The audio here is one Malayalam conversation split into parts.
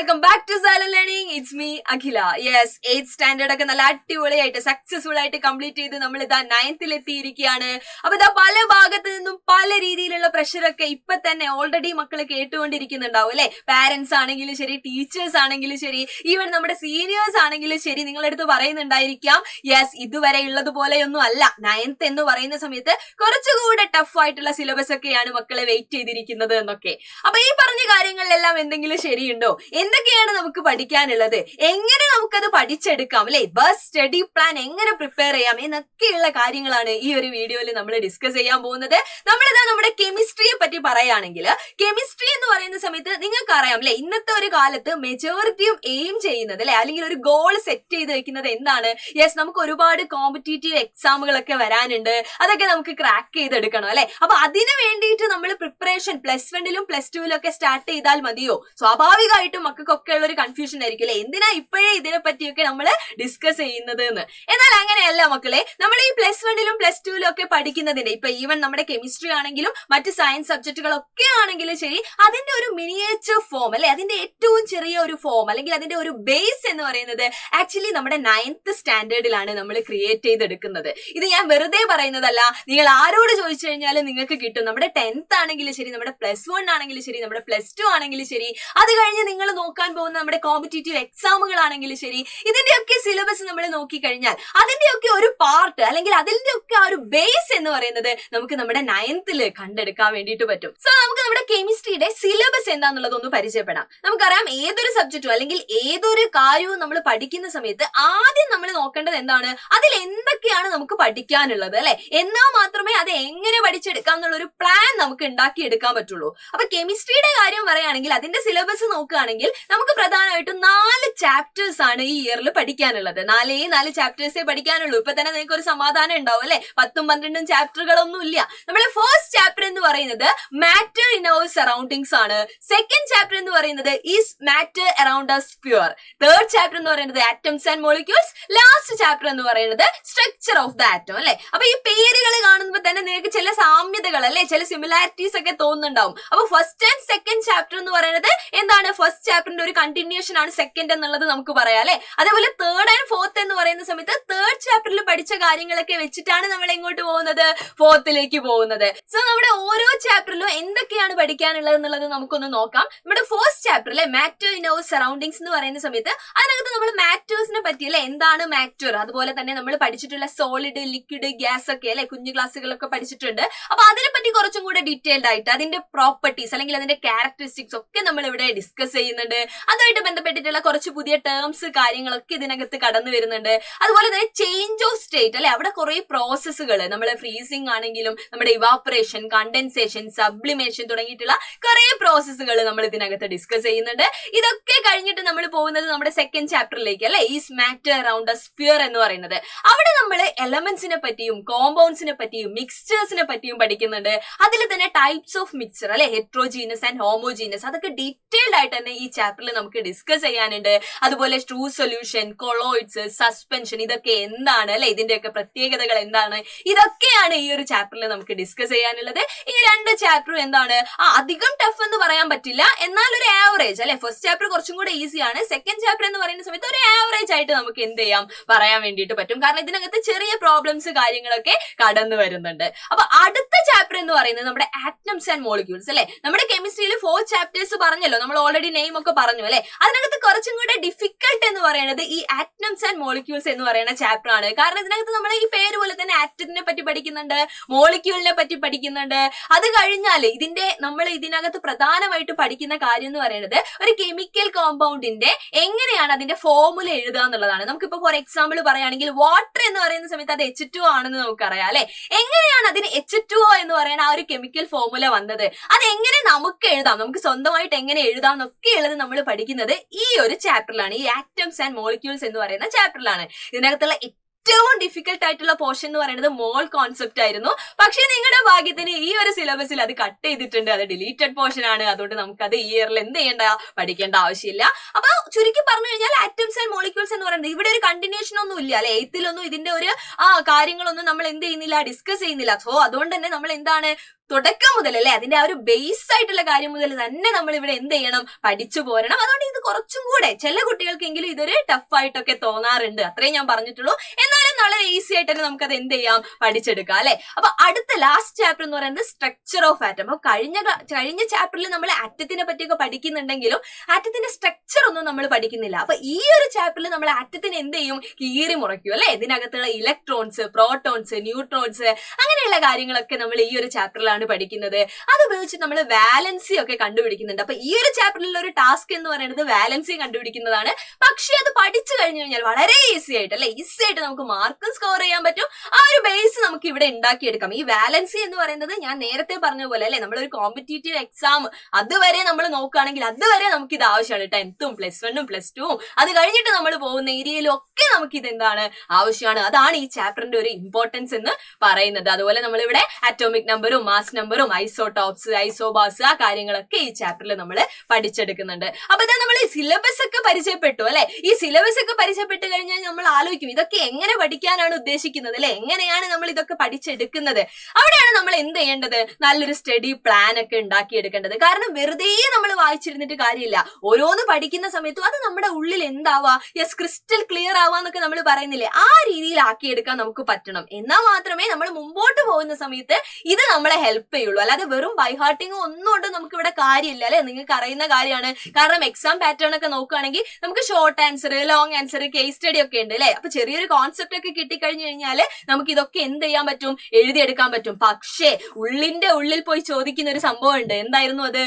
Welcome back to silent learning. It's me Akhila. Yes, 8th standard ഒക്കെ നല്ല അടിപൊളിയായിട്ട് സക്സസ്ഫുൾ ആയിട്ട് കംപ്ലീറ്റ് ചെയ്ത് നമ്മൾ ഇതാ 9th എത്തിയിരിക്കുകയാണ്. അപ്പൊ ഇതാ പല ഭാഗത്ത് നിന്നും പല രീതിയിലുള്ള പ്രഷറൊക്കെ ഇപ്പൊ തന്നെ ഓൾറെഡി മക്കൾ കേട്ടുകൊണ്ടിരിക്കുന്നുണ്ടാവും അല്ലെ. പാരന്റ്സ് ആണെങ്കിലും ശരി, ടീച്ചേഴ്സ് ആണെങ്കിലും ശരി, ഈവൻ നമ്മുടെ സീനിയേഴ്സ് ആണെങ്കിലും ശരി, നിങ്ങളുടെ അടുത്ത് പറയുന്നുണ്ടായിരിക്കാം യെസ് ഇതുവരെ ഉള്ളതുപോലെയൊന്നും അല്ല, 9th എന്ന് പറയുന്ന സമയത്ത് കുറച്ചുകൂടെ ടഫ് ആയിട്ടുള്ള സിലബസ് ഒക്കെയാണ് മക്കളെ വെയിറ്റ് ചെയ്തിരിക്കുന്നത് എന്നൊക്കെ. അപ്പൊ ഈ പറഞ്ഞ കാര്യങ്ങളിലെല്ലാം എന്തെങ്കിലും ശരിയുണ്ടോ? എന്തൊക്കെയാണ് നമുക്ക് പഠിക്കാനുള്ളത്, എങ്ങനെ നമുക്കത് പഠിച്ചെടുക്കാം അല്ലെ, ബസ് സ്റ്റഡി പ്ലാൻ എങ്ങനെ പ്രിപ്പയർ ചെയ്യാം എന്നൊക്കെയുള്ള കാര്യങ്ങളാണ് ഈ ഒരു വീഡിയോയിൽ നമ്മൾ ഡിസ്കസ് ചെയ്യാൻ പോകുന്നത്. നമ്മളിതാ നമ്മുടെ കെമിസ്ട്രിയെ പറ്റി പറയുകയാണെങ്കിൽ, കെമിസ്ട്രി എന്ന് പറയുന്ന സമയത്ത് നിങ്ങൾക്ക് അറിയാം അല്ലെ, ഇന്നത്തെ ഒരു കാലത്ത് മെജോറിറ്റിയും എയിം ചെയ്യുന്നത് അല്ലെ, അല്ലെങ്കിൽ ഒരു ഗോൾ സെറ്റ് ചെയ്ത് വെക്കുന്നത് എന്താണ്? യെസ്, നമുക്ക് ഒരുപാട് കോമ്പറ്റീറ്റീവ് എക്സാമുകളൊക്കെ വരാനുണ്ട്, അതൊക്കെ നമുക്ക് ക്രാക്ക് ചെയ്തെടുക്കണം അല്ലെ. അപ്പൊ അതിന് വേണ്ടിയിട്ട് നമ്മൾ പ്രിപ്പറേഷൻ പ്ലസ് 1ലും പ്ലസ് 2ലും ഒക്കെ സ്റ്റാർട്ട് ചെയ്താൽ മതിയോ? സ്വാഭാവികമായിട്ടും മക്കൾക്കൊക്കെ ഉള്ള ഒരു കൺഫ്യൂഷൻ ആയിരിക്കും അല്ലെ, എന്തിനാ ഇപ്പോഴേ ഇതിനെ പറ്റിയൊക്കെ നമ്മൾ ഡിസ്കസ് ചെയ്യുന്നത് എന്ന്. എന്നാൽ അങ്ങനെയല്ല മക്കളെ, നമ്മൾ ഈ പ്ലസ് 1ലും പ്ലസ് 2ലും ഒക്കെ പഠിക്കുന്നതിന്റെ ഇപ്പൊ ഈവൻ നമ്മുടെ കെമിസ്ട്രി ആണെങ്കിലും മറ്റ് സയൻസ് സബ്ജക്റ്റുകളൊക്കെ ആണെങ്കിലും ശരി, അതിന്റെ ഒരു മിനിയേച്ചർ ഫോം അല്ലെ, അതിന്റെ ഏറ്റവും ചെറിയ ഒരു ഫോം അല്ലെങ്കിൽ അതിന്റെ ഒരു ബേസ് എന്ന് പറയുന്നത് ആക്ച്വലി നമ്മുടെ 9th സ്റ്റാൻഡേർഡിലാണ് നമ്മൾ ക്രിയേറ്റ് ചെയ്തെടുക്കുന്നത്. ഇത് ഞാൻ വെറുതെ പറയുന്നതല്ല, നിങ്ങൾ ആരോട് ചോദിച്ചു കഴിഞ്ഞാലും നിങ്ങൾക്ക് കിട്ടും. നമ്മുടെ 10th ആണെങ്കിലും ശരി, നമ്മുടെ പ്ലസ് 1 ആണെങ്കിലും ശരി, നമ്മുടെ പ്ലസ് 2 ആണെങ്കിലും ശരി, അത് കഴിഞ്ഞ് നിങ്ങൾ നോക്കാൻ പോകുന്ന നമ്മുടെ കോമ്പറ്റീറ്റീവ് എക്സാമുകളാണെങ്കിലും ശരി, ഇതിന്റെയൊക്കെ സിലബസ് നമ്മൾ നോക്കിക്കഴിഞ്ഞാൽ അതിന്റെയൊക്കെ ഒരു പാർട്ട് അല്ലെങ്കിൽ അതിന്റെയൊക്കെ ആ ഒരു ബേസ് എന്ന് പറയുന്നത് നമുക്ക് നമ്മുടെ 9th കണ്ടെടുക്കാൻ വേണ്ടിയിട്ട് പറ്റും. സോ നമുക്ക് നമ്മുടെ കെമിസ്ട്രിയുടെ സിലബസ് എന്താന്നുള്ളത് ഒന്ന് പരിചയപ്പെടാം. നമുക്കറിയാം ഏതൊരു സബ്ജക്റ്റും അല്ലെങ്കിൽ ഏതൊരു കാര്യവും നമ്മൾ പഠിക്കുന്ന സമയത്ത് ആദ്യം നമ്മൾ നോക്കേണ്ടത് എന്താണ്, അതിൽ എന്തൊക്കെയാണ് നമുക്ക് പഠിക്കാനുള്ളത് അല്ലെ, എന്നാൽ മാത്രമേ അത് എങ്ങനെ പഠിച്ചെടുക്കാം എന്നുള്ള ഒരു പ്ലാൻ നമുക്ക് ഉണ്ടാക്കിയെടുക്കാൻ പറ്റുള്ളൂ. അപ്പൊ കെമിസ്ട്രിയുടെ കാര്യം പറയുകയാണെങ്കിൽ അതിന്റെ സിലബസ് നോക്കുകയാണെങ്കിൽ നമുക്ക് പ്രധാനമായിട്ടും 4 ചാപ്റ്റേഴ്സ് ആണ് ഈ ഇയറിൽ പഠിക്കാനുള്ളത്. 4 ചാപ്റ്റേഴ്സേ പഠിക്കാനുള്ളൂ. ഇപ്പൊ തന്നെ നിങ്ങൾക്ക് ഒരു സമാധാനം ഉണ്ടാവും അല്ലെ, 10ഉം 12ഉം ചാപ്റ്ററുകളൊന്നും ഇല്ല. നമ്മുടെ ഫസ്റ്റ് ചാപ്റ്റർ എന്ന് പറയുന്നത് മാറ്റർ ഇൻ അവർ സറൗണ്ടിങ്സ് ആണ്. സെക്കൻഡ് ചാപ്റ്റർ എന്ന് പറയുന്നത് is matter around us pure. Third chapter എന്ന് പറയുന്നത് atoms and molecules. Last chapter എന്ന് പറയുന്നത് സ്ട്രക്ചർ ഓഫ് ദ ആറ്റം അല്ലെ. അപ്പൊ ഈ പേരുകൾ കാണുമ്പോൾ തന്നെ നിങ്ങൾക്ക് ചില സാമ്യതകൾ അല്ലെ, ചില സിമിലാരിറ്റീസ് ഒക്കെ തോന്നുന്നുണ്ടാവും. അപ്പൊ ഫസ്റ്റ് ആൻഡ് സെക്കൻഡ് ചാപ്റ്റർ എന്ന് പറയുന്നത് എന്താണ്, ഫസ്റ്റ് ചാപ്റ്ററിന്റെ ഒരു കണ്ടിന്യൂഷൻ ആണ് സെക്കൻഡ് എന്നുള്ളത് നമുക്ക് പറയാം അല്ലെ. അതേപോലെ തേർഡ് ആൻഡ് ഫോർത്ത് എന്ന് പറയുന്ന സമയത്ത് തേർഡ് ചാപ്റ്ററിൽ പഠിച്ച കാര്യങ്ങളൊക്കെ വെച്ചിട്ടാണ് നമ്മൾ എങ്ങോട്ട് പോകുന്നത്, ഫോർത്തിലേക്ക് പോകുന്നത്. സോ നമ്മുടെ ഓരോ ചാപ്റ്ററിലും എന്തൊക്കെയാണ് പഠിക്കാനുള്ളത് എന്നുള്ളത് നമുക്കൊന്ന് നോക്കാം. നമ്മുടെ ഫസ്റ്റ് ചാപ്റ്ററിലെ മാറ്റർ ഇൻ അവർ സറൗണ്ടിങ്സ് എന്ന് പറയുന്ന സമയത്ത് അതിനകത്ത് നമ്മൾ മാറ്റേഴ്സിനെ പറ്റി അല്ലെ, എന്താണ് മാറ്റർ, അതുപോലെ തന്നെ നമ്മൾ പഠിച്ചിട്ടുള്ള സോളിഡ്, ലിക്വിഡ്, ഗ്യാസ് ഒക്കെ അല്ലെ, കുഞ്ഞു ക്ലാസ്സുകളൊക്കെ പഠിച്ചിട്ടുണ്ട്. അപ്പൊ അതിനെപ്പറ്റി കുറച്ചും കൂടെ ഡീറ്റെയിൽഡ് ആയിട്ട് അതിന്റെ പ്രോപ്പർട്ടീസ് അല്ലെങ്കിൽ അതിന്റെ ക്യാരക്ടറിസ്റ്റിക്സ് ഒക്കെ നമ്മൾ ഇവിടെ ഡിസ്കസ് ചെയ്യുന്നുണ്ട്. അതുമായിട്ട് ബന്ധപ്പെട്ടിട്ടുള്ള കുറച്ച് പുതിയ ടേംസ് കാര്യങ്ങളൊക്കെ ഇതിനകത്ത് കടന്നു വരുന്നുണ്ട്. അതുപോലെ തന്നെ ചേഞ്ച് ഓഫ് സ്റ്റേറ്റ് അല്ലെ, അവിടെ കുറെ പ്രോസസ്സുകൾ, നമ്മുടെ ഫ്രീസിംഗ് ആണെങ്കിലും നമ്മുടെ ഇവാപ്പറേഷൻ, കണ്ടൻസേഷൻ, സബ്ലിമേഷൻ തുടങ്ങിയിട്ടുള്ള കുറെ പ്രോസസ്സുകൾ നമ്മൾ ഇതിനകത്ത് ഡിസ്കസ് ചെയ്യുന്നുണ്ട്. ഇതൊക്കെ കഴിഞ്ഞിട്ട് നമ്മൾ പോകുന്നത് നമ്മുടെ സെക്കൻഡ് ചാപ്റ്ററിലേക്ക് അല്ലെ, is matter around us pure എന്ന് പറയുന്നത്. അവിടെ നമ്മൾ എലമെന്റ്സിനെ പറ്റിയും കോമ്പൗണ്ട്സിനെ പറ്റിയും മിക്സ്ചേഴ്സിനെ പറ്റിയും പഠിക്കുന്നുണ്ട്. അതിൽ തന്നെ ടൈപ്സ് ഓഫ് മിക്സ്ചർ അല്ലെ, ഹെട്രോജീനസ് ആൻഡ് ഹോമോജീനസ്, അതൊക്കെ ഡീറ്റെയിൽഡ് ആയിട്ട് തന്നെ ഈ ചാപ്റ്ററിൽ നമുക്ക് ഡിസ്കസ് ചെയ്യാനുണ്ട്. അതുപോലെ ട്രൂ സൊല്യൂഷൻ, കൊളോയിഡ്സ്, സസ്പെൻഷൻ, ഇതൊക്കെ എന്താണ് അല്ലെ, ഇതിന്റെയൊക്കെ പ്രത്യേകതകൾ എന്താണ്, ഇതൊക്കെയാണ് ഈ ഒരു ചാപ്റ്ററിൽ നമുക്ക് ഡിസ്കസ് ചെയ്യാനുള്ളത്. ഈ 2 ചാപ്റ്ററും എന്താണ്, അധികം ടഫ് എന്ന് പറയാൻ പറ്റില്ല, എന്നാൽ ഒരു ആവറേജ് അല്ലെ. ഫസ്റ്റ് ചാപ്റ്റർ കുറച്ചും കൂടെ ഈസിയാണ്, സെക്കൻഡ് ചാപ്റ്റർ എന്ന് പറയുന്ന സമയത്ത് ഒരു ആവറേജ് ആയിട്ട് നമുക്ക് എന്ത് ചെയ്യാം, പറയാൻ വേണ്ടിയിട്ട് പറ്റും. കാരണം ഇതിനകത്ത് ചെറിയ പ്രോബ്ലംസ് കാര്യങ്ങളൊക്കെ കടന്നു വരുന്നുണ്ട്. അപ്പൊ അടുത്ത ചാപ്റ്റർ എന്ന് പറയുന്നത് നമ്മുടെ ആറ്റംസ് ആൻഡ് മോളിക്യൂൾസ് അല്ലെ. നമ്മുടെ കെമിസ്ട്രിയിൽ 4 ചാപ്റ്റേഴ്സ് പറഞ്ഞല്ലോ, നമ്മൾ ഓൾറെഡി നെയിം ഒക്കെ പറഞ്ഞു അല്ലെ. അതിനകത്ത് കുറച്ചും കൂടെ ഡിഫിക്കൽട്ട് എന്ന് പറയുന്നത് ഈ ആറ്റംസ് ആൻഡ് മോളിക്യൂൾസ് എന്ന് പറയുന്ന ചാപ്റ്റർ ആണ്. കാരണം ഇതിനകത്ത് നമ്മൾ ഈ പേര് പോലെ തന്നെ ആറ്റത്തിനെ പറ്റി പഠിക്കുന്നുണ്ട്, മോളിക്യൂളിനെ പറ്റി പഠിക്കുന്നുണ്ട്. അത് കഴിഞ്ഞാൽ നമ്മൾ ഇതിനകത്ത് പ്രധാനമായിട്ട് പഠിക്കുന്ന കാര്യം എന്ന് പറയുന്നത് ഒരു കെമിക്കൽ കോമ്പൗണ്ടിന്റെ എങ്ങനെയാണ് അതിന്റെ ഫോർമുല എഴുതുക എന്നുള്ളതാണ്. നമുക്കിപ്പോ ഫോർ എക്സാമ്പിൾ പറയുകയാണെങ്കിൽ വാട്ടർ എന്ന് പറയുന്ന സമയത്ത് അത് H2O ആണെന്ന് നമുക്കറിയാം അല്ലെ. എങ്ങനെയാണ് അതിന് H2O എന്ന് പറയുന്ന ആ ഒരു കെമിക്കൽ ഫോർമുല വന്നത്, അതെങ്ങനെ നമുക്ക് എഴുതാം, നമുക്ക് സ്വന്തമായിട്ട് എങ്ങനെ എഴുതാം എന്നൊക്കെ ഉള്ളത് നമ്മൾ പഠിക്കുന്നത് ഈ ഒരു ചാപ്റ്ററിലാണ്, ഈ ആറ്റംസ് ആൻഡ് മോളിക്യൂൾസ് എന്ന് പറയുന്ന ചാപ്റ്ററിലാണ്. ഇതിനകത്തുള്ള ഏറ്റവും ഡിഫിക്കൽട്ട് ആയിട്ടുള്ള പോർഷൻ എന്ന് പറയുന്നത് മോൾ കോൺസെപ്റ്റ് ആയിരുന്നു. പക്ഷെ നിങ്ങളുടെ ഭാഗ്യത്തിന് ഈ ഒരു സിലബസിൽ അത് കട്ട് ചെയ്തിട്ടുണ്ട്, അത് ഡിലീറ്റഡ് പോർഷൻ ആണ്. അതുകൊണ്ട് നമുക്കത് ഈ ഇയറിൽ എന്ത് ചെയ്യേണ്ട, പഠിക്കേണ്ട ആവശ്യമില്ല. അപ്പൊ ചുരുക്കി പറഞ്ഞു കഴിഞ്ഞാൽ ആറ്റംസ് ആൻഡ് മോളിക്യൂൾസ് എന്ന് പറയുന്നത് ഇവിടെ ഒരു കണ്ടിന്യൂഷൻ ഒന്നും ഇല്ല അല്ലെ. 8th ഇതിന്റെ ഒരു കാര്യങ്ങളൊന്നും നമ്മൾ എന്ത് ചെയ്യുന്നില്ല, ഡിസ്കസ് ചെയ്യുന്നില്ല. സോ അതുകൊണ്ട് തന്നെ നമ്മൾ എന്താണ്, തുടക്കം മുതൽ അല്ലെ, അതിന്റെ ആ ഒരു ബേസ് ആയിട്ടുള്ള കാര്യം മുതൽ തന്നെ നമ്മൾ ഇവിടെ എന്ത് ചെയ്യണം, പഠിച്ചു പോരണം. അതുകൊണ്ട് ഇത് കുറച്ചും കൂടെ ചില കുട്ടികൾക്കെങ്കിലും ഇതൊരു ടഫ് ആയിട്ടൊക്കെ തോന്നാറുണ്ട്. അത്രയും ഞാൻ പറഞ്ഞിട്ടുള്ളൂ. എന്നാലും വളരെ ഈസി ആയിട്ട് തന്നെ നമുക്കത് എന്ത് ചെയ്യാം, പഠിച്ചെടുക്കാം അല്ലെ. അപ്പൊ അടുത്ത ലാസ്റ്റ് ചാപ്റ്റർ എന്ന് പറയുന്നത് സ്ട്രക്ചർ ഓഫ് ആറ്റം. അപ്പൊ കഴിഞ്ഞ ചാപ്റ്ററിൽ നമ്മൾ ആറ്റത്തിനെ പറ്റിയൊക്കെ പഠിക്കുന്നുണ്ടെങ്കിലും ആറ്റത്തിന്റെ സ്ട്രക്ചർ ഒന്നും നമ്മൾ പഠിക്കുന്നില്ല. അപ്പൊ ഈ ഒരു ചാപ്റ്ററിൽ നമ്മൾ ആറ്റത്തിന് എന്ത് ചെയ്യും, കീറി മുറയ്ക്കും അല്ലെ. ഇതിനകത്തുള്ള ഇലക്ട്രോൺസ്, പ്രോട്ടോൺസ്, ന്യൂട്രോൺസ് അങ്ങനെയുള്ള കാര്യങ്ങളൊക്കെ നമ്മൾ ഈ ഒരു ചാപ്റ്ററിലാണ് പഠിക്കുന്നത്. അത് ഉപയോഗിച്ച് നമ്മൾ വാലൻസി ഒക്കെ കണ്ടുപിടിക്കുന്നുണ്ട്. അപ്പൊ ഈ ഒരു ചാപ്റ്ററിൽ ഒരു ടാസ്ക് എന്ന് പറയുന്നത് വാലൻസി കണ്ടുപിടിക്കുന്നതാണ്. പക്ഷെ അത് പഠിച്ചു കഴിഞ്ഞു കഴിഞ്ഞാൽ വളരെ ഈസി ആയിട്ട് അല്ലെ, ഈസി ആയിട്ട് നമുക്ക് മാർക്കും സ്കോർ ചെയ്യാൻ പറ്റും. ആ ഒരു ബേസ് നമുക്ക് ഇവിടെ ഉണ്ടാക്കിയെടുക്കാം. ഈ വാലൻസി എന്ന് പറയുന്നത് ഞാൻ നേരത്തെ പറഞ്ഞ പോലെ അല്ലെ, നമ്മളൊരു കോമ്പറ്റേറ്റീവ് എക്സാം അതുവരെ നമ്മൾ നോക്കുകയാണെങ്കിൽ അതുവരെ നമുക്ക് ഇത് ആവശ്യമാണ്. 10th +1 +2 അത് കഴിഞ്ഞിട്ട് നമ്മൾ പോകുന്ന ഏരിയയിലും ഒക്കെ നമുക്ക് ഇത് എന്താണ് ആവശ്യമാണ്. അതാണ് ഈ ചാപ്റ്ററിന്റെ ഒരു ഇമ്പോർട്ടൻസ് എന്ന് പറയുന്നത്. അതുപോലെ നമ്മളിവിടെ അറ്റോമിക് നമ്പറും മാസ് നമ്പറും ഐസോടോപ്സ്, ഐസോബാസ് ആ കാര്യങ്ങളൊക്കെ ഈ ചാപ്റ്ററിൽ നമ്മൾ പഠിച്ചെടുക്കുന്നുണ്ട്. അപ്പൊ ഇതാ നമ്മൾ സിലബസ് ഒക്കെ പരിചയപ്പെട്ടു അല്ലെ. ഈ സിലബസ് ഒക്കെ പരിചയപ്പെട്ട് കഴിഞ്ഞാൽ നമ്മൾ ആലോചിക്കും ഇതൊക്കെ എങ്ങനെ പഠിക്കാനാണ് ഉദ്ദേശിക്കുന്നത് അല്ലെ, എങ്ങനെയാണ് നമ്മൾ ഇതൊക്കെ പഠിച്ചെടുക്കുന്നത്. അവിടെയാണ് നമ്മൾ എന്ത് ചെയ്യേണ്ടത്, നല്ലൊരു സ്റ്റഡി പ്ലാൻ ഒക്കെ ഉണ്ടാക്കിയെടുക്കേണ്ടത്. കാരണം വെറുതെ നമ്മൾ വായിച്ചിരുന്നിട്ട് കാര്യമില്ല. ഓരോന്ന് പഠിക്കുന്ന സമയത്തും അത് നമ്മുടെ ഉള്ളിൽ എന്താവാ, യെസ് ക്രിസ്റ്റൽ ക്ലിയർ ആവാന്നൊക്കെ നമ്മൾ പറയുന്നില്ലേ, ആ രീതിയിൽ ആക്കിയെടുക്കാൻ നമുക്ക് പറ്റണം. എന്നാൽ മാത്രമേ നമ്മൾ മുമ്പോട്ട് പോകുന്ന സമയത്ത് ഇത് നമ്മളെ ഹെൽപ്പ് ചെയ്യുള്ളൂ. അല്ലാതെ വെറും ബൈഹാർട്ടിങ്ങോ ഒന്നും കൊണ്ട് നമുക്ക് ഇവിടെ കാര്യമില്ല അല്ലെ. നിങ്ങൾക്ക് അറിയുന്ന കാര്യമാണ്. കാരണം എക്സാം പാറ്റേൺ ഒക്കെ നോക്കുകയാണെങ്കിൽ നമുക്ക് short answer, long answer, case study ഒക്കെ ഉണ്ട് അല്ലെ. അപ്പൊ ചെറിയൊരു കോൺസെപ്റ്റ് ഒക്കെ കിട്ടിക്കഴിഞ്ഞു കഴിഞ്ഞാൽ നമുക്ക് ഇതൊക്കെ എന്ത് ചെയ്യാൻ പറ്റും, എഴുതിയെടുക്കാൻ പറ്റും. പക്ഷേ ഉള്ളിന്റെ ഉള്ളിൽ പോയി ചോദിക്കുന്ന ഒരു സംഭവം ഉണ്ട്. എന്തായിരുന്നു അത്,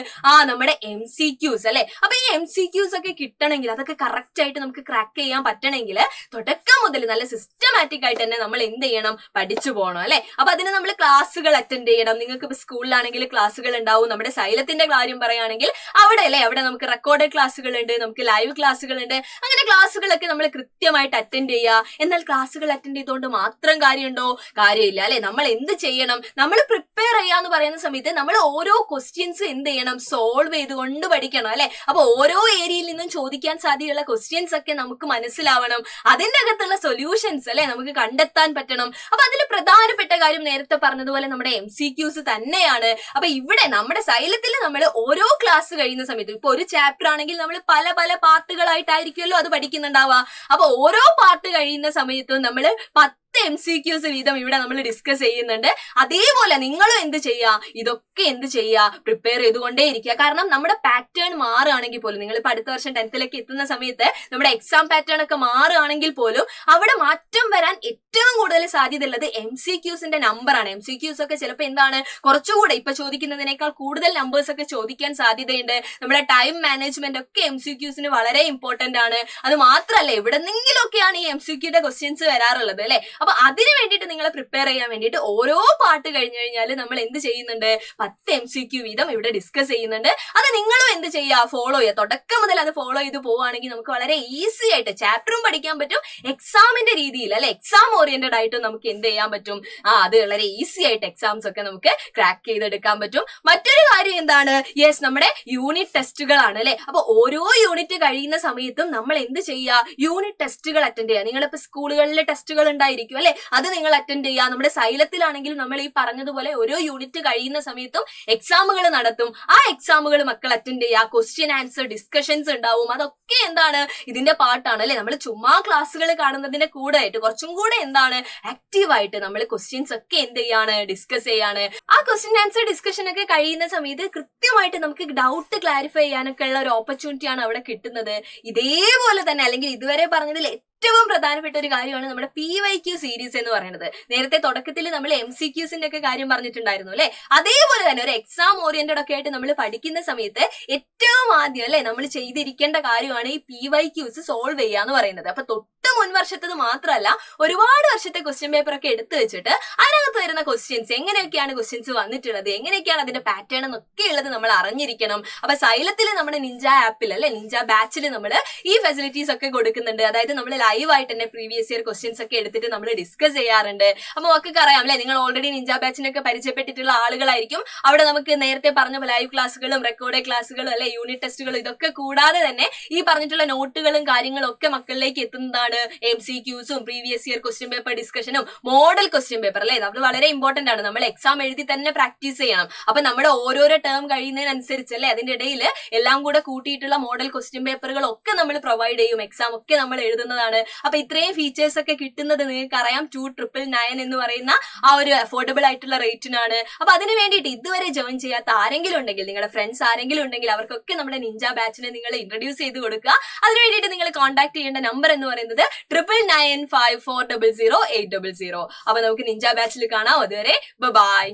നമ്മുടെ MCQs അല്ലെ. അപ്പൊ ഈ MCQs ഒക്കെ കിട്ടണമെങ്കിൽ, അതൊക്കെ കറക്റ്റ് ആയിട്ട് നമുക്ക് ക്രാക്ക് ചെയ്യാൻ പറ്റണമെങ്കിൽ തുടക്കം മുതൽ നല്ല സിസ്റ്റമാറ്റിക് ആയിട്ട് തന്നെ നമ്മൾ എന്ത് ചെയ്യണം, പഠിച്ചു പോകണം അല്ലെ. അപ്പൊ അതിന് നമ്മൾ ക്ലാസ്സുകൾ അറ്റൻഡ് ചെയ്യണം. നിങ്ങൾക്ക് ഇപ്പൊ സ്കൂളിലാണെങ്കിൽ ക്ലാസ്സുകൾ ഉണ്ടാവും. നമ്മുടെ സൈലത്തിന്റെ കാര്യം പറയുകയാണെങ്കിൽ അവിടെ അല്ലെ, അവിടെ നമുക്ക് റെക്കോർഡഡ് ക്ലാസ്സുകൾ ഉണ്ട്, നമുക്ക് ലൈവ് ക്ലാസ്സുകൾ ഉണ്ട്. അങ്ങനെ ക്ലാസ്സുകളൊക്കെ നമ്മൾ കൃത്യമായിട്ട് അറ്റൻഡ് ചെയ്യുക. എന്നാൽ ക്ലാസ്സുകൾ അറ്റൻഡ് ചെയ്തുകൊണ്ട് മാത്രം കാര്യമുണ്ടോ, കാര്യമില്ല അല്ലെ. നമ്മൾ എന്ത് ചെയ്യണം, നമ്മൾ പ്രിപ്പയർ ചെയ്യാന്ന് പറയുന്ന സമയത്ത് നമ്മൾ ഓരോ ക്വസ്റ്റ്യൻസ് എന്ത് ചെയ്യണം, സോൾവ് ചെയ്തുകൊണ്ട് പഠിക്കണം അല്ലെ. അപ്പൊ ഓരോ ഏരിയയിൽ നിന്നും ചോദിക്കാൻ സാധ്യതയുള്ള ക്വസ്റ്റ്യൻസ് ഒക്കെ നമുക്ക് മനസ്സിലാവണം. അതിന്റെ അകത്തുള്ള സൊല്യൂഷൻസ് അല്ലെ നമുക്ക് കണ്ടെത്താൻ പറ്റണം. അപ്പൊ അതിൽ പ്രധാനപ്പെട്ട കാര്യം നേരത്തെ പറഞ്ഞതുപോലെ നമ്മുടെ MCQs തന്നെയാണ്. അപ്പൊ ഇവിടെ നമ്മുടെ സൈലത്തിൽ നമ്മൾ ഓരോ ക്ലാസ് കഴിയുന്ന സമയത്ത്, ഇപ്പൊ ഒരു ചാപ്റ്റർ ആണെങ്കിൽ നമ്മൾ പല പല പാർട്ടുകളായിട്ടായിരിക്കുമല്ലോ അത് പഠിക്കുന്നുണ്ടാവുക. അപ്പൊ ഓരോ പാർട്ട് കഴിയുന്ന സമയത്തും നമ്മൾ 10 MCQs വീതം ഇവിടെ നമ്മൾ ഡിസ്കസ് ചെയ്യുന്നുണ്ട്. അതേപോലെ നിങ്ങളും എന്ത് ചെയ്യുക, ഇതൊക്കെ എന്ത് ചെയ്യുക, പ്രിപ്പയർ ചെയ്തുകൊണ്ടേ ഇരിക്കുക. കാരണം നമ്മുടെ പാറ്റേൺ മാറുകയാണെങ്കിൽ പോലും, നിങ്ങളിപ്പോൾ അടുത്ത വർഷം 10th എത്തുന്ന സമയത്ത് നമ്മുടെ എക്സാം പാറ്റേൺ ഒക്കെ മാറുകയാണെങ്കിൽ പോലും അവിടെ മാറ്റം വരാൻ ഏറ്റവും കൂടുതൽ സാധ്യത ഉള്ളത് MCQsന്റെ നമ്പറാണ്. MCQs ഒക്കെ ചിലപ്പോൾ എന്താണ്, കുറച്ചുകൂടെ ഇപ്പൊ ചോദിക്കുന്നതിനേക്കാൾ കൂടുതൽ നമ്പേഴ്സ് ഒക്കെ ചോദിക്കാൻ സാധ്യതയുണ്ട്. നമ്മുടെ ടൈം മാനേജ്മെന്റ് ഒക്കെ MCQsന് വളരെ ഇമ്പോർട്ടന്റ് ആണ്. അത് മാത്രമല്ല എവിടെന്നെങ്കിലും ഒക്കെയാണ് ഈ MCQയുടെ ക്വസ്റ്റ്യൻസ് വരാറുള്ളത് അല്ലെ. അപ്പൊ അതിന് വേണ്ടിയിട്ട് നിങ്ങളെ പ്രിപ്പയർ ചെയ്യാൻ വേണ്ടിയിട്ട് ഓരോ പാർട്ട് കഴിഞ്ഞു കഴിഞ്ഞാൽ നമ്മൾ എന്ത് ചെയ്യുന്നുണ്ട്, 10 MCQ വീതം ഇവിടെ ഡിസ്കസ് ചെയ്യുന്നുണ്ട്. അത് നിങ്ങളും എന്ത് ചെയ്യുക, ഫോളോ ചെയ്യുക. തുടക്കം മുതൽ അത് ഫോളോ ചെയ്ത് പോവുകയാണെങ്കിൽ നമുക്ക് വളരെ ഈസി ആയിട്ട് ചാപ്റ്ററും പഠിക്കാൻ പറ്റും, എക്സാമിന്റെ രീതിയിൽ അല്ലെ, എക്സാം ഓറിയന്റഡ് ആയിട്ടും നമുക്ക് എന്ത് ചെയ്യാൻ പറ്റും, അത് വളരെ ഈസി ആയിട്ട് എക്സാംസ് ഒക്കെ നമുക്ക് ക്രാക്ക് ചെയ്തെടുക്കാൻ പറ്റും. മറ്റൊരു കാര്യം എന്താണ്, യെസ് നമ്മുടെ യൂണിറ്റ് ടെസ്റ്റുകളാണ് അല്ലെ. അപ്പൊ ഓരോ യൂണിറ്റ് കഴിയുന്ന സമയത്തും നമ്മൾ എന്ത് ചെയ്യുക, യൂണിറ്റ് ടെസ്റ്റുകൾ അറ്റൻഡ് ചെയ്യുക. നിങ്ങളിപ്പോ സ്കൂളുകളിലെ ടെസ്റ്റുകൾ ഉണ്ടായിരിക്കും അല്ലെ, അത് നിങ്ങൾ അറ്റൻഡ് ചെയ്യുക. നമ്മുടെ സൈലത്തിലാണെങ്കിൽ നമ്മൾ ഈ പറഞ്ഞതുപോലെ ഓരോ യൂണിറ്റ് കഴിയുന്ന സമയത്തും എക്സാമുകൾ നടത്തും. ആ എക്സാമുകൾ മക്കൾ അറ്റൻഡ് ചെയ്യുക. ക്വസ്റ്റ്യൻ ആൻസർ ഡിസ്കഷൻസ് ഉണ്ടാവും. അതൊക്കെ എന്താണ്, ഇതിന്റെ പാർട്ടാണ് അല്ലെ. നമ്മൾ ചുമ്മാ ക്ലാസ്സുകൾ കാണുന്നതിന്റെ കൂടെ ആയിട്ട് കുറച്ചും കൂടെ എന്താണ്, ആക്റ്റീവായിട്ട് നമ്മൾ ക്വസ്റ്റ്യൻസ് ഒക്കെ എന്ത് ചെയ്യാണ്, ഡിസ്കസ് ചെയ്യാണ്. ആ ക്വസ്റ്റ്യൻ ആൻസർ ഡിസ്കഷൻ ഒക്കെ കഴിയുന്ന സമയത്ത് കൃത്യമായിട്ട് നമുക്ക് ഡൗട്ട് ക്ലാരിഫൈ ചെയ്യാനൊക്കെ ഉള്ള ഒരു ഓപ്പർച്യൂണിറ്റിയാണ് അവിടെ കിട്ടുന്നത്. ഇതേപോലെ തന്നെ, അല്ലെങ്കിൽ ഇതുവരെ പറഞ്ഞതിൽ ഏറ്റവും പ്രധാനപ്പെട്ട ഒരു കാര്യമാണ് നമ്മുടെ PYQ സീരീസ് എന്ന് പറയുന്നത്. നേരത്തെ തുടക്കത്തിൽ നമ്മൾ MCQsന്റെ ഒക്കെ കാര്യം പറഞ്ഞിട്ടുണ്ടായിരുന്നു അല്ലെ. അതേപോലെ തന്നെ ഒരു എക്സാം ഓറിയന്റഡ് ഒക്കെ ആയിട്ട് നമ്മൾ പഠിക്കുന്ന സമയത്ത് ഏറ്റവും ആദ്യം അല്ലെ നമ്മൾ ചെയ്തിരിക്കേണ്ട കാര്യമാണ് ഈ PYQs സോൾവ് ചെയ്യുക എന്ന് പറയുന്നത്. അപ്പൊ തൊട്ട് മുൻ വർഷത്തത് മാത്രമല്ല, ഒരുപാട് വർഷത്തെ ക്വസ്റ്റ്യൻ പേപ്പർ ഒക്കെ എടുത്തു വെച്ചിട്ട് അതിനകത്ത് വരുന്ന ക്വസ്റ്റ്യൻസ്, എങ്ങനെയൊക്കെയാണ് ക്വസ്റ്റ്യൻസ് വന്നിട്ടുള്ളത്, എങ്ങനെയൊക്കെയാണ് അതിന്റെ പാറ്റേൺ എന്നൊക്കെ ഉള്ളത് നമ്മൾ അറിഞ്ഞിരിക്കണം. അപ്പൊ സൈലത്തിൽ നമ്മുടെ നിഞ്ച ആപ്പിൽ അല്ലെ, നിഞ്ച ബാച്ചിൽ നമ്മൾ ഈ ഫെസിലിറ്റീസ് ഒക്കെ കൊടുക്കുന്നുണ്ട്. അതായത് നമ്മൾ ലൈവ് ആയിട്ട് തന്നെ പ്രീവിയസ് ഇയർ ക്വസ്റ്റ്യൻസ് ഒക്കെ എടുത്തിട്ട് നമ്മൾ ഡിസ്കസ് ചെയ്യാറുണ്ട്. അപ്പൊ നമുക്ക് അറിയാം അല്ലെ, നിങ്ങൾ ഓൾറെഡി നിഞ്ച ബാച്ചിനൊക്കെ പരിചയപ്പെട്ടിട്ടുള്ള ആളുകളായിരിക്കും. അവിടെ നമുക്ക് നേരത്തെ പറഞ്ഞ ലൈവ് ക്ലാസ്സുകളും റെക്കോർഡ് ക്ലാസ്സുകളും അല്ലെ, യൂണിറ്റ് ടെസ്റ്റുകളും ഇതൊക്കെ കൂടാതെ തന്നെ ഈ പറഞ്ഞിട്ടുള്ള നോട്ടുകളും കാര്യങ്ങളും ഒക്കെ മക്കളിലേക്ക് എത്തുന്നതാണ്. എന്താണ് MCQസും പ്രീവിയസ് ഇയർ ക്വസ്റ്റ്യൻ പേപ്പർ ഡിസ്കഷനും മോഡൽ ക്വസ്റ്റ്യൻ പേപ്പർ അല്ലേ, നമ്മൾ വളരെ ഇമ്പോർട്ടന്റ് ആണ്. നമ്മൾ എക്സാം എഴുതി തന്നെ പ്രാക്ടീസ് ചെയ്യണം. അപ്പൊ നമ്മുടെ ഓരോരോ ടേം കഴിയുന്നതിനനുസരിച്ച് അല്ലേ അതിന്റെ ഇടയിൽ എല്ലാം കൂടെ കൂട്ടിയിട്ടുള്ള മോഡൽ ക്വസ്റ്റ്യൻ പേപ്പറുകളൊക്കെ നമ്മൾ പ്രൊവൈഡ് ചെയ്യും. എക്സാം ഒക്കെ നമ്മൾ എഴുതുന്നതാണ്. അപ്പൊ ഇത്രയും ഫീച്ചേഴ്സ് ഒക്കെ കിട്ടുന്നത് നിങ്ങൾക്ക് അറിയാം 2999 എന്ന് പറയുന്ന ആ ഒരു അഫോർഡബിൾ ആയിട്ടുള്ള റേറ്റിനാണ്. അപ്പൊ അതിന് വേണ്ടിയിട്ട് ഇതുവരെ ജോയിൻ ചെയ്യാത്ത ആരെങ്കിലും ഉണ്ടെങ്കിൽ, നിങ്ങളുടെ ഫ്രണ്ട്സ് ആരെങ്കിലും ഉണ്ടെങ്കിൽ അവർക്കൊക്കെ നമ്മുടെ നിഞ്ച ബാച്ചിനെ നിങ്ങൾ ഇൻട്രൊഡ്യൂസ് ചെയ്ത് കൊടുക്കുക. അതിന് വേണ്ടിയിട്ട് നിങ്ങൾ കോൺടാക്ട് ചെയ്യേണ്ട നമ്പർ എന്ന് പറയുന്നത് 9995400800. അപ്പൊ നമുക്ക് നിഞ്ച ബാച്ചിൽ കാണാം. അതുവരെ ബൈ.